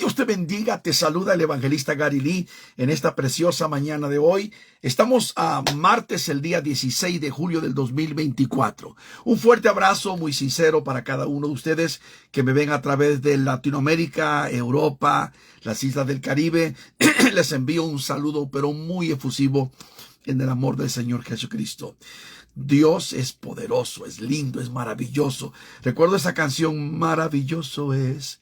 Dios te bendiga, te saluda el evangelista Gary Lee en esta preciosa mañana de hoy. Estamos a martes, el día 16 de julio del 2024. Un fuerte abrazo muy sincero para cada uno de ustedes que me ven a través de Latinoamérica, Europa, las islas del Caribe. Les envío un saludo pero muy efusivo en el amor del Señor Jesucristo. Dios es poderoso, es lindo, es maravilloso. Recuerdo esa canción, maravilloso es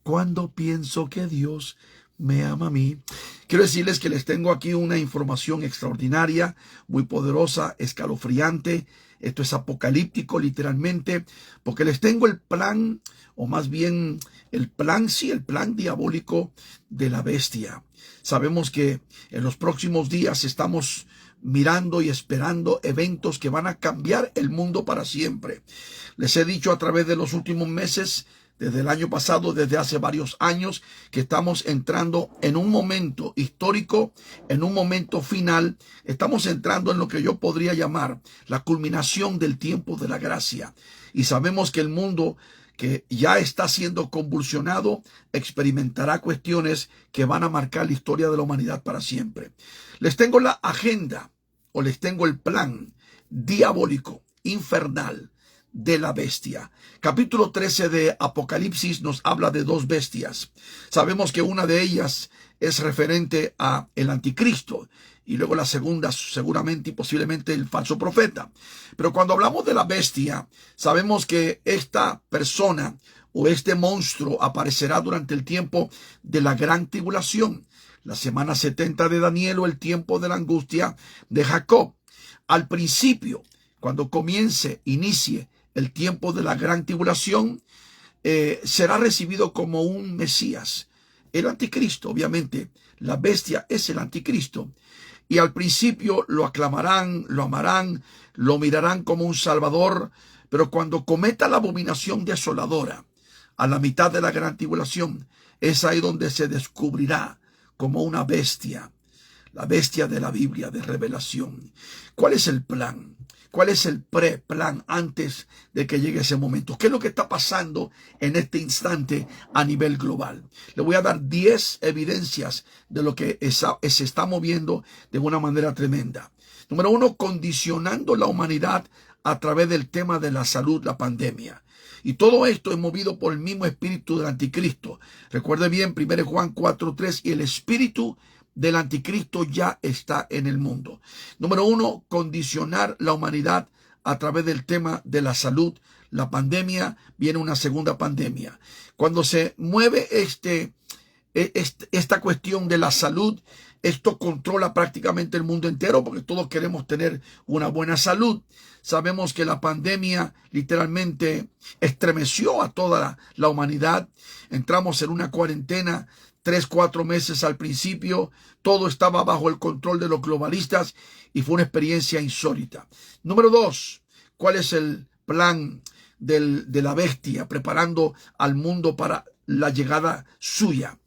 cuando pienso que Dios me ama a mí. Quiero decirles que les tengo aquí una información extraordinaria, muy poderosa, escalofriante. Esto es apocalíptico literalmente, porque les tengo el plan, o más bien el plan diabólico de la bestia. Sabemos que en los próximos días estamos mirando y esperando eventos que van a cambiar el mundo para siempre. Les he dicho a través de los últimos meses, desde el año pasado, desde hace varios años, que estamos entrando en un momento histórico, en un momento final. Estamos entrando en lo que yo podría llamar la culminación del tiempo de la gracia. Y sabemos que el mundo que ya está siendo convulsionado, experimentará cuestiones que van a marcar la historia de la humanidad para siempre. Les tengo la agenda, o les tengo el plan diabólico, infernal, de la bestia. Capítulo 13 de Apocalipsis nos habla de dos bestias. Sabemos que una de ellas es referente a el anticristo, y luego la segunda seguramente y posiblemente el falso profeta. Pero cuando hablamos de la bestia, sabemos que esta persona o este monstruo aparecerá durante el tiempo de la gran tribulación, la semana 70 de Daniel o el tiempo de la angustia de Jacob. Al principio, cuando inicie el tiempo de la gran tribulación, será recibido como un Mesías, el anticristo. Obviamente, la bestia es el anticristo. Y al principio lo aclamarán, lo amarán, lo mirarán como un salvador, pero cuando cometa la abominación desoladora, a la mitad de la gran tribulación, es ahí donde se descubrirá como una bestia, la bestia de la Biblia de revelación. ¿Cuál es el plan? ¿Cuál es el pre-plan antes de que llegue ese momento? ¿Qué es lo que está pasando en este instante a nivel global? Le voy a dar 10 evidencias de lo que se está moviendo de una manera tremenda. Número 1, condicionando la humanidad a través del tema de la salud, la pandemia. Y todo esto es movido por el mismo espíritu del anticristo. Recuerde bien, 1 Juan 4:3, y el espíritu del anticristo ya está en el mundo. Número 1, condicionar la humanidad a través del tema de la salud, la pandemia. Viene una segunda pandemia. Cuando se mueve esta cuestión de la salud, esto controla prácticamente el mundo entero, porque todos queremos tener una buena salud. Sabemos que la pandemia literalmente estremeció a toda la humanidad. Entramos en una cuarentena 3-4 meses al principio. Todo estaba bajo el control de los globalistas y fue una experiencia insólita. Número 2, ¿cuál es el plan de la bestia preparando al mundo para la llegada suya?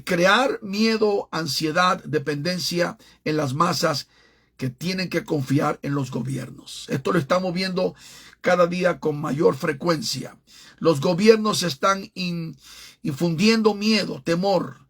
Crear miedo, ansiedad, dependencia en las masas que tienen que confiar en los gobiernos. Esto lo estamos viendo cada día con mayor frecuencia. Los gobiernos están infundiendo miedo, temor.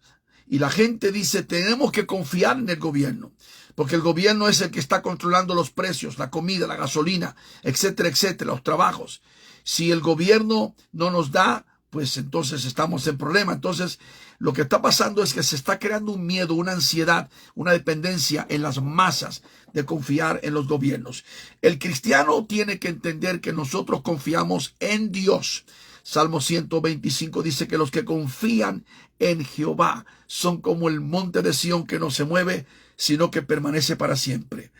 Y la gente dice, tenemos que confiar en el gobierno, porque el gobierno es el que está controlando los precios, la comida, la gasolina, etcétera, etcétera, los trabajos. Si el gobierno no nos da, pues entonces estamos en problema. Entonces, lo que está pasando es que se está creando un miedo, una ansiedad, una dependencia en las masas de confiar en los gobiernos. El cristiano tiene que entender que nosotros confiamos en Dios. Salmo 125 dice que los que confían en Jehová son como el monte de Sión, que no se mueve, sino que permanece para siempre.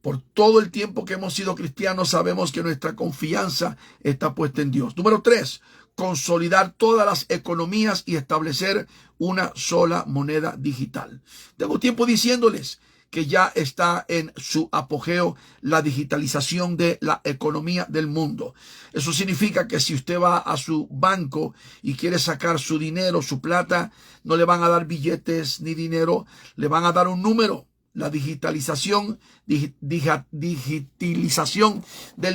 Por todo el tiempo que hemos sido cristianos, sabemos que nuestra confianza está puesta en Dios. Número 3, consolidar todas las economías y establecer una sola moneda digital. Tengo tiempo diciéndoles que ya está en su apogeo la digitalización de la economía del mundo. Eso significa que si usted va a su banco y quiere sacar su dinero, su plata, no le van a dar billetes ni dinero, le van a dar un número. La digitalización del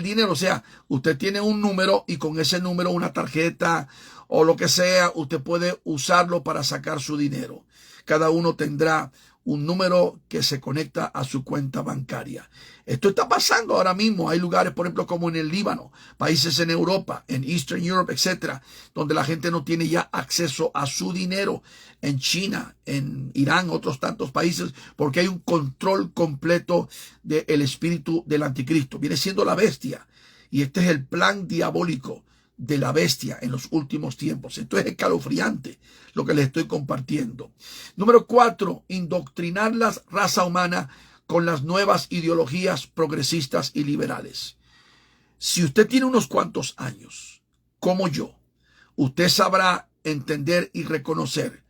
dinero. O sea, usted tiene un número y con ese número una tarjeta o lo que sea, usted puede usarlo para sacar su dinero. Cada uno tendrá un número que se conecta a su cuenta bancaria. Esto está pasando ahora mismo. Hay lugares, por ejemplo, como en el Líbano, países en Europa, en Eastern Europe, etcétera, donde la gente no tiene ya acceso a su dinero. En China, en Irán, otros tantos países, porque hay un control completo del espíritu del anticristo. Viene siendo la bestia. Y este es el plan diabólico de la bestia en los últimos tiempos. Esto es escalofriante lo que les estoy compartiendo. Número 4, indoctrinar la raza humana con las nuevas ideologías progresistas y liberales. Si usted tiene unos cuantos años, como yo, usted sabrá entender y reconocer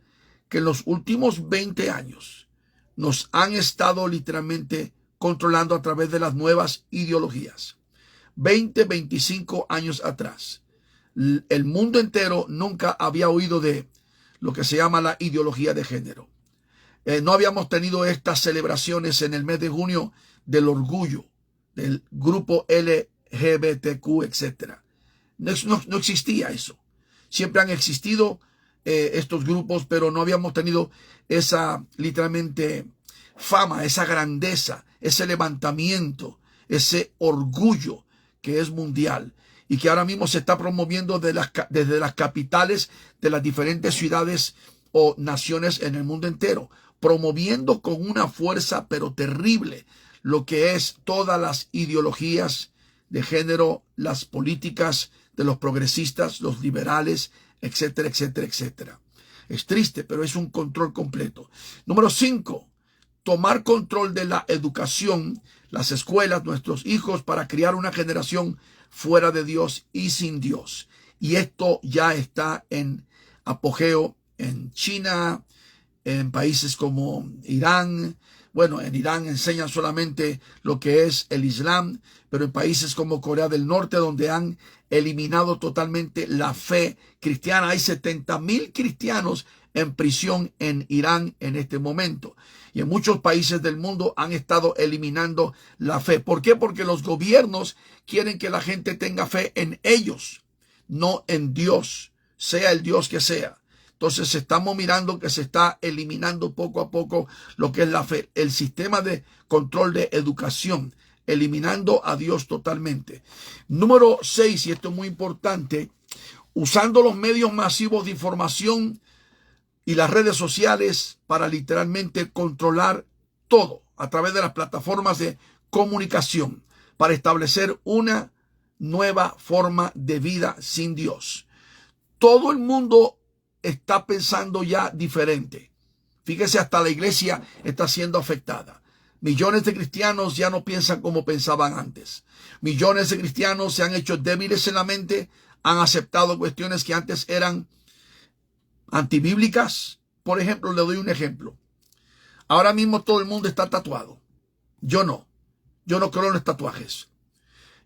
que en los últimos 20 años nos han estado literalmente controlando a través de las nuevas ideologías. 25 años atrás, el mundo entero nunca había oído de lo que se llama la ideología de género. No habíamos tenido estas celebraciones en el mes de junio del orgullo del grupo LGBTQ, etc. No existía eso. Siempre han existido estos grupos, pero no habíamos tenido esa literalmente fama, esa grandeza, ese levantamiento, ese orgullo que es mundial y que ahora mismo se está promoviendo desde las capitales de las diferentes ciudades o naciones en el mundo entero, promoviendo con una fuerza pero terrible lo que es todas las ideologías de género, las políticas de los progresistas, los liberales, etcétera, etcétera, etcétera. Es triste, pero es un control completo. Número 5, tomar control de la educación, las escuelas, nuestros hijos, para criar una generación fuera de Dios y sin Dios. Y esto ya está en apogeo en China, en países como Irán. Bueno, en Irán enseñan solamente lo que es el Islam, pero en países como Corea del Norte, donde han eliminado totalmente la fe cristiana, hay 70,000 cristianos en prisión en Irán en este momento. Y en muchos países del mundo han estado eliminando la fe. ¿Por qué? Porque los gobiernos quieren que la gente tenga fe en ellos, no en Dios, sea el Dios que sea. Entonces estamos mirando que se está eliminando poco a poco lo que es la fe, el sistema de control de educación, eliminando a Dios totalmente. Número 6, y esto es muy importante, usando los medios masivos de información y las redes sociales para literalmente controlar todo a través de las plataformas de comunicación para establecer una nueva forma de vida sin Dios. Todo el mundo está pensando ya diferente. Fíjese, hasta la iglesia está siendo afectada. Millones de cristianos ya no piensan como pensaban antes. Millones de cristianos se han hecho débiles en la mente, han aceptado cuestiones que antes eran antibíblicas. Por ejemplo, le doy un ejemplo. Ahora mismo todo el mundo está tatuado. Yo no creo en los tatuajes.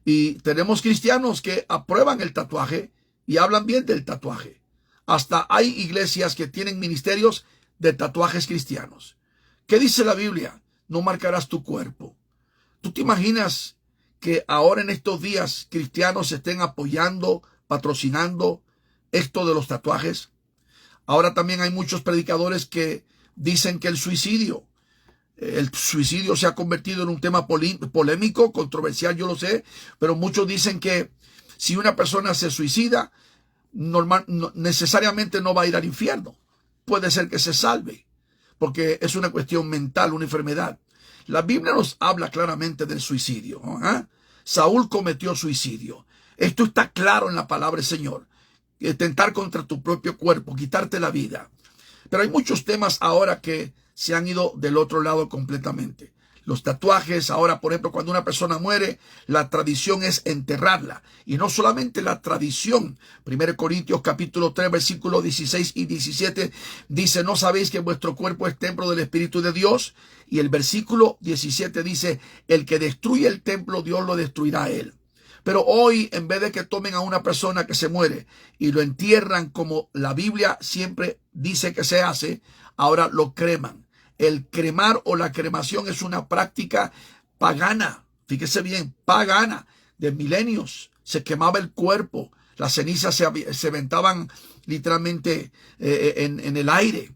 Y tenemos cristianos que aprueban el tatuaje y hablan bien del tatuaje. Hasta hay iglesias que tienen ministerios de tatuajes cristianos. ¿Qué dice la Biblia? No marcarás tu cuerpo. ¿Tú te imaginas que ahora en estos días cristianos estén apoyando, patrocinando esto de los tatuajes? Ahora también hay muchos predicadores que dicen que el suicidio se ha convertido en un tema polémico, controversial, yo lo sé, pero muchos dicen que si una persona se suicida, necesariamente no va a ir al infierno. Puede ser que se salve, porque es una cuestión mental, una enfermedad. La Biblia nos habla claramente del suicidio. Saúl cometió suicidio. Esto está claro en la palabra del Señor. Tentar contra tu propio cuerpo, quitarte la vida. Pero hay muchos temas ahora que se han ido del otro lado completamente. Los tatuajes, ahora, por ejemplo, cuando una persona muere, la tradición es enterrarla. Y no solamente la tradición. 1 Corintios capítulo 3, versículos 16 y 17 dice, ¿no sabéis que vuestro cuerpo es templo del Espíritu de Dios? Y el versículo 17 dice, el que destruye el templo, Dios lo destruirá a él. Pero hoy, en vez de que tomen a una persona que se muere y lo entierran como la Biblia siempre dice que se hace, ahora lo creman. El cremar o la cremación es una práctica pagana. Fíjese bien, pagana. De milenios se quemaba el cuerpo. Las cenizas se aventaban literalmente en el aire.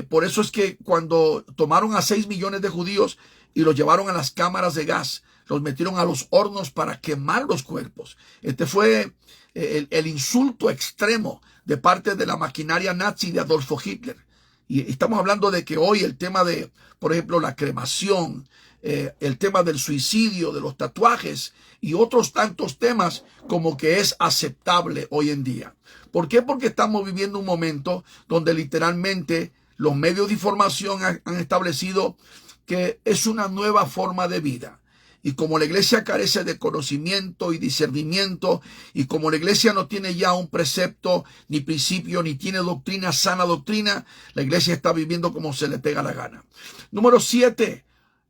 Por eso es que cuando tomaron a 6 millones de judíos y los llevaron a las cámaras de gas, los metieron a los hornos para quemar los cuerpos. Este fue el insulto extremo de parte de la maquinaria nazi de Adolfo Hitler. Y estamos hablando de que hoy el tema de, por ejemplo, la cremación, el tema del suicidio, de los tatuajes y otros tantos temas como que es aceptable hoy en día. ¿Por qué? Porque estamos viviendo un momento donde literalmente los medios de información han establecido que es una nueva forma de vida. Y como la iglesia carece de conocimiento y discernimiento, y como la iglesia no tiene ya un precepto, ni principio, ni tiene doctrina, sana doctrina, la iglesia está viviendo como se le pega la gana. Número 7,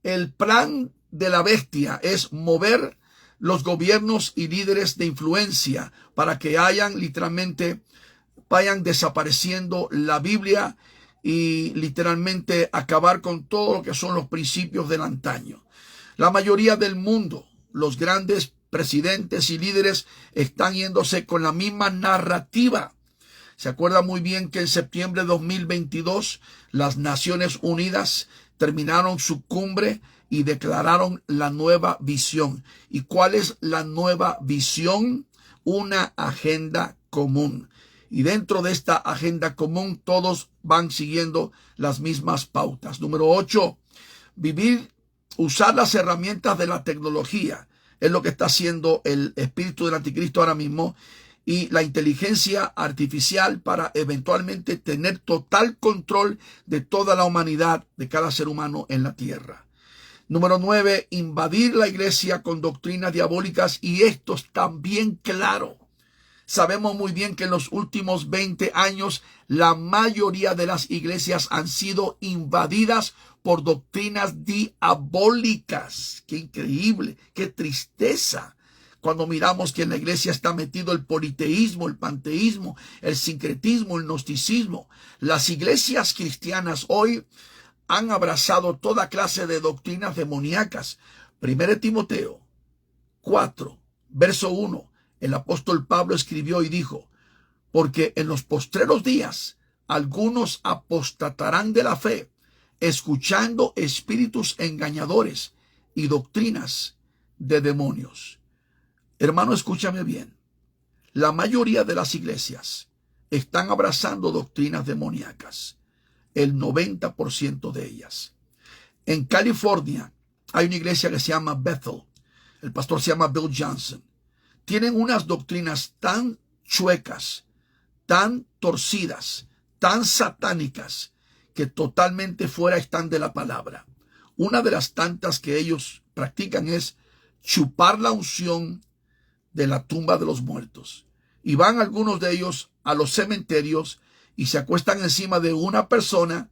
el plan de la bestia es mover los gobiernos y líderes de influencia para que vayan desapareciendo la Biblia y literalmente acabar con todo lo que son los principios del antaño. La mayoría del mundo, los grandes presidentes y líderes están yéndose con la misma narrativa. Se acuerda muy bien que en septiembre de 2022 las Naciones Unidas terminaron su cumbre y declararon la nueva visión. ¿Y cuál es la nueva visión? Una agenda común. Y dentro de esta agenda común todos van siguiendo las mismas pautas. Número 8, usar las herramientas de la tecnología es lo que está haciendo el espíritu del anticristo ahora mismo, y la inteligencia artificial para eventualmente tener total control de toda la humanidad, de cada ser humano en la tierra. Número 9, invadir la iglesia con doctrinas diabólicas, y esto está bien claro. Sabemos muy bien que en los últimos 20 años la mayoría de las iglesias han sido invadidas por doctrinas diabólicas. ¡Qué increíble! ¡Qué tristeza! Cuando miramos que en la iglesia está metido el politeísmo, el panteísmo, el sincretismo, el gnosticismo. Las iglesias cristianas hoy han abrazado toda clase de doctrinas demoníacas. 1 Timoteo 4, verso 1. El apóstol Pablo escribió y dijo: porque en los postreros días algunos apostatarán de la fe, escuchando espíritus engañadores y doctrinas de demonios. Hermano, escúchame bien. La mayoría de las iglesias están abrazando doctrinas demoníacas. El 90% de ellas. En California hay una iglesia que se llama Bethel. El pastor se llama Bill Johnson. Tienen unas doctrinas tan chuecas, tan torcidas, tan satánicas, que totalmente fuera están de la palabra. Una de las tantas que ellos practican es chupar la unción de la tumba de los muertos. Y van algunos de ellos a los cementerios y se acuestan encima de una persona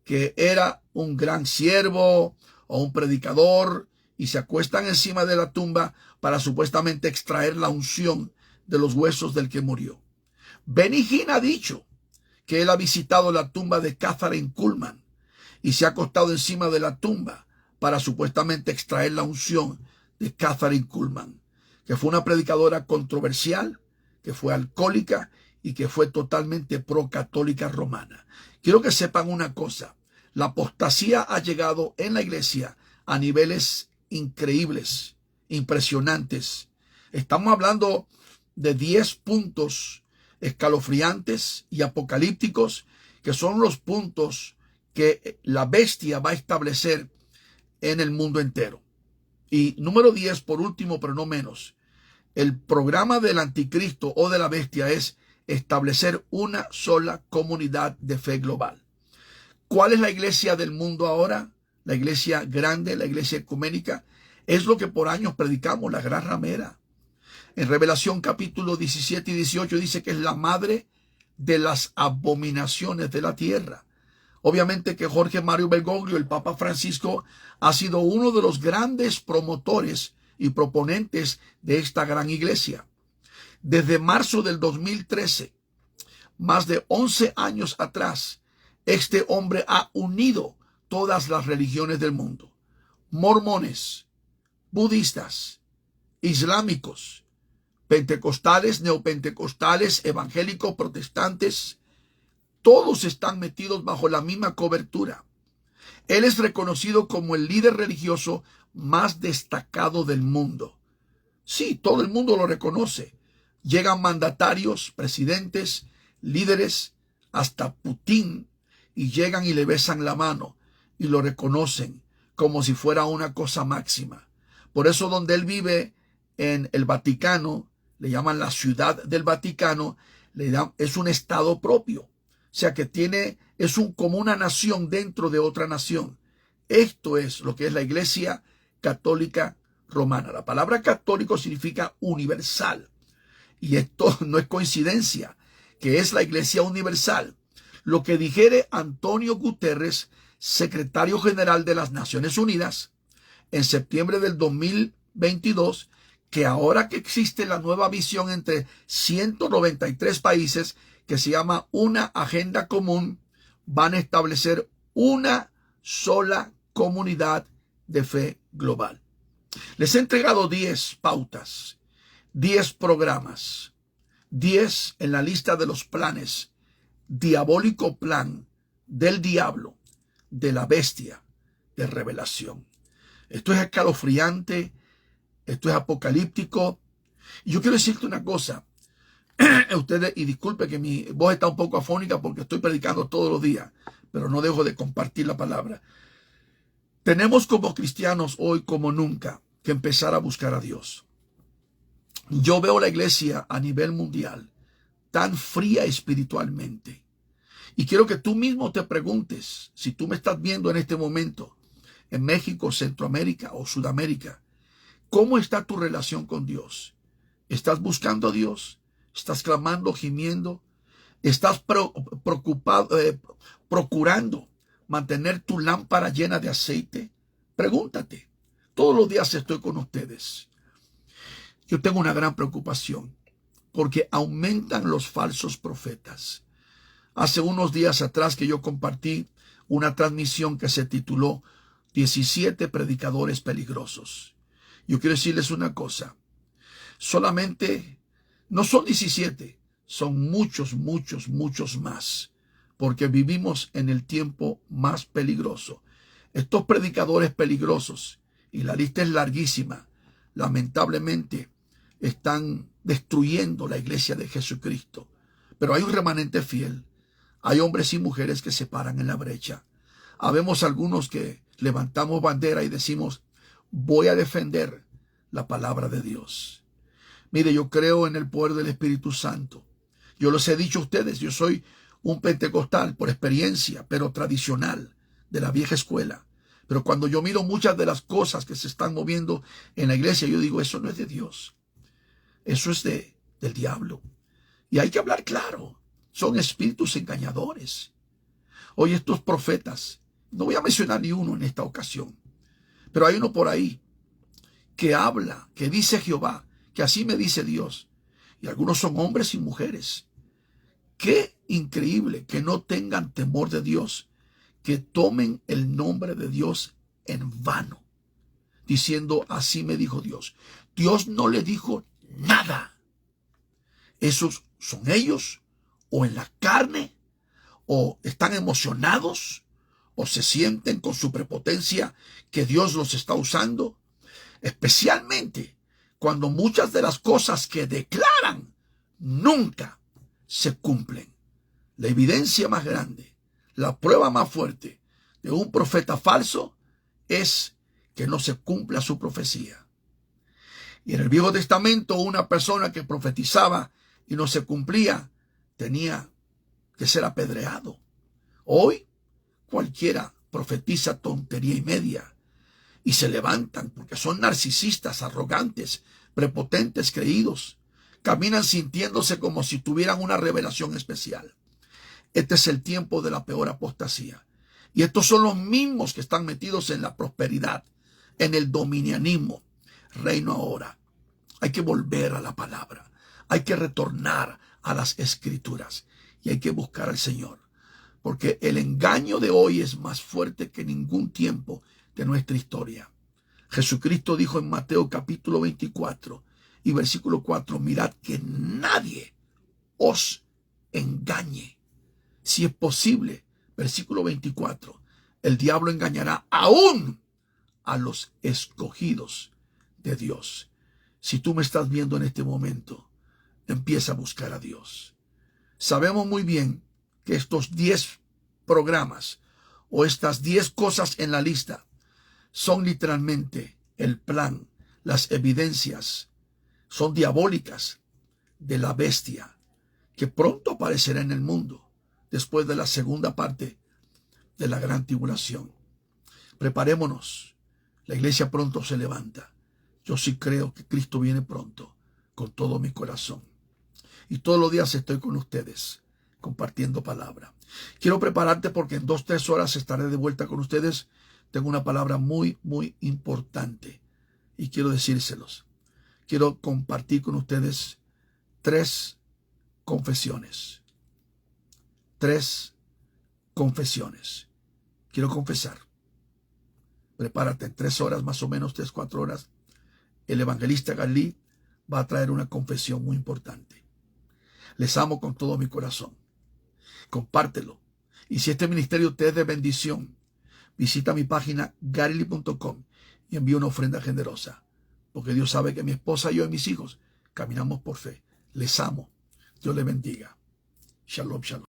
que era un gran siervo o un predicador, y se acuestan encima de la tumba para supuestamente extraer la unción de los huesos del que murió. Benny Hinn ha dicho que él ha visitado la tumba de Catherine Kuhlman y se ha acostado encima de la tumba para supuestamente extraer la unción de Catherine Kuhlman, que fue una predicadora controversial, que fue alcohólica y que fue totalmente pro-católica romana. Quiero que sepan una cosa: la apostasía ha llegado en la iglesia a niveles increíbles, impresionantes. Estamos hablando de 10 puntos escalofriantes y apocalípticos, que son los puntos que la bestia va a establecer en el mundo entero. Y número 10, por último, pero no menos, el programa del anticristo o de la bestia es establecer una sola comunidad de fe global. ¿Cuál es la iglesia del mundo ahora? La iglesia grande, la iglesia ecuménica, es lo que por años predicamos, la gran ramera. En Revelación capítulo 17 y 18 dice que es la madre de las abominaciones de la tierra. Obviamente que Jorge Mario Bergoglio, el Papa Francisco, ha sido uno de los grandes promotores y proponentes de esta gran iglesia. Desde marzo del 2013, más de 11 años atrás, este hombre ha unido todas las religiones del mundo: mormones, budistas, islámicos, pentecostales, neopentecostales, evangélicos, protestantes, todos están metidos bajo la misma cobertura. Él es reconocido como el líder religioso más destacado del mundo. Sí, todo el mundo lo reconoce. Llegan mandatarios, presidentes, líderes, hasta Putin, y llegan y le besan la mano y lo reconocen como si fuera una cosa máxima. Por eso donde él vive en el Vaticano, le llaman la ciudad del Vaticano, es un estado propio. O sea que es como una nación dentro de otra nación. Esto es lo que es la Iglesia Católica Romana. La palabra católico significa universal. Y esto no es coincidencia, que es la Iglesia universal. Lo que dijere Antonio Guterres, secretario general de las Naciones Unidas, en septiembre del 2022, que ahora que existe la nueva visión entre 193 países, que se llama una agenda común, van a establecer una sola comunidad de fe global. Les he entregado 10 pautas, 10 programas, 10 en la lista de los planes, diabólico plan del diablo, de la bestia, de revelación. Esto es escalofriante, esto es apocalíptico. Y yo quiero decirte una cosa, ustedes, y disculpe que mi voz está un poco afónica porque estoy predicando todos los días, pero no dejo de compartir la palabra. Tenemos como cristianos hoy como nunca que empezar a buscar a Dios. Yo veo la iglesia a nivel mundial tan fría espiritualmente. Y quiero que tú mismo te preguntes, si tú me estás viendo en este momento, en México, Centroamérica o Sudamérica, ¿cómo está tu relación con Dios? ¿Estás buscando a Dios? ¿Estás clamando, gimiendo? ¿Estás preocupado, procurando mantener tu lámpara llena de aceite? Pregúntate. Todos los días estoy con ustedes. Yo tengo una gran preocupación porque aumentan los falsos profetas. Hace unos días atrás que yo compartí una transmisión que se tituló 17 predicadores peligrosos. Yo quiero decirles una cosa. Solamente, no son 17, son muchos, muchos, muchos más. Porque vivimos en el tiempo más peligroso. Estos predicadores peligrosos, y la lista es larguísima, lamentablemente están destruyendo la iglesia de Jesucristo. Pero hay un remanente fiel. Hay hombres y mujeres que se paran en la brecha. Habemos algunos que levantamos bandera y decimos, voy a defender la palabra de Dios. Mire, yo creo en el poder del Espíritu Santo. Yo les he dicho a ustedes, yo soy un pentecostal por experiencia, pero tradicional, de la vieja escuela. Pero cuando yo miro muchas de las cosas que se están moviendo en la iglesia, yo digo, eso no es de Dios. Eso es del diablo. Y hay que hablar claro. Son espíritus engañadores. Hoy estos profetas, no voy a mencionar ni uno en esta ocasión, pero hay uno por ahí que habla, que dice Jehová, que así me dice Dios. Y algunos son hombres y mujeres. Qué increíble que no tengan temor de Dios, que tomen el nombre de Dios en vano, diciendo así me dijo Dios. Dios no le dijo nada. Esos son ellos, o en la carne, o están emocionados, o se sienten con su prepotencia que Dios los está usando, especialmente cuando muchas de las cosas que declaran nunca se cumplen. La evidencia más grande, la prueba más fuerte de un profeta falso es que no se cumpla su profecía. Y en el Viejo Testamento una persona que profetizaba y no se cumplía tenía que ser apedreado. Hoy cualquiera profetiza tontería y media y se levantan porque son narcisistas, arrogantes, prepotentes, creídos. Caminan sintiéndose como si tuvieran una revelación especial. Este es el tiempo de la peor apostasía. Y estos son los mismos que están metidos en la prosperidad, en el dominianismo. Reino ahora. Hay que volver a la palabra. Hay que retornar a las escrituras. Y hay que buscar al Señor. Porque el engaño de hoy es más fuerte que ningún tiempo de nuestra historia. Jesucristo dijo en Mateo capítulo 24, Y versículo 4, mirad que nadie os engañe. Si es posible, versículo 24, el diablo engañará aún a los escogidos de Dios. Si tú me estás viendo en este momento, empieza a buscar a Dios. Sabemos muy bien que estos 10 programas o estas 10 cosas en la lista son literalmente el plan, las evidencias, son diabólicas de la bestia que pronto aparecerá en el mundo después de la segunda parte de la gran tribulación. Preparémonos. La iglesia pronto se levanta. Yo sí creo que Cristo viene pronto con todo mi corazón. Y todos los días estoy con ustedes compartiendo palabra. Quiero prepararte porque en 2-3 horas estaré de vuelta con ustedes. Tengo una palabra muy, muy importante y quiero decírselos. Quiero compartir con ustedes 3 confesiones. 3 confesiones. Quiero confesar. Prepárate, en 3 horas, más o menos 3-4 horas, el evangelista Galí va a traer una confesión muy importante. Les amo con todo mi corazón. Compártelo. Y si este ministerio te es de bendición, visita mi página garily.com y envía una ofrenda generosa. Porque Dios sabe que mi esposa, yo y mis hijos caminamos por fe. Les amo. Dios les bendiga. Shalom, shalom.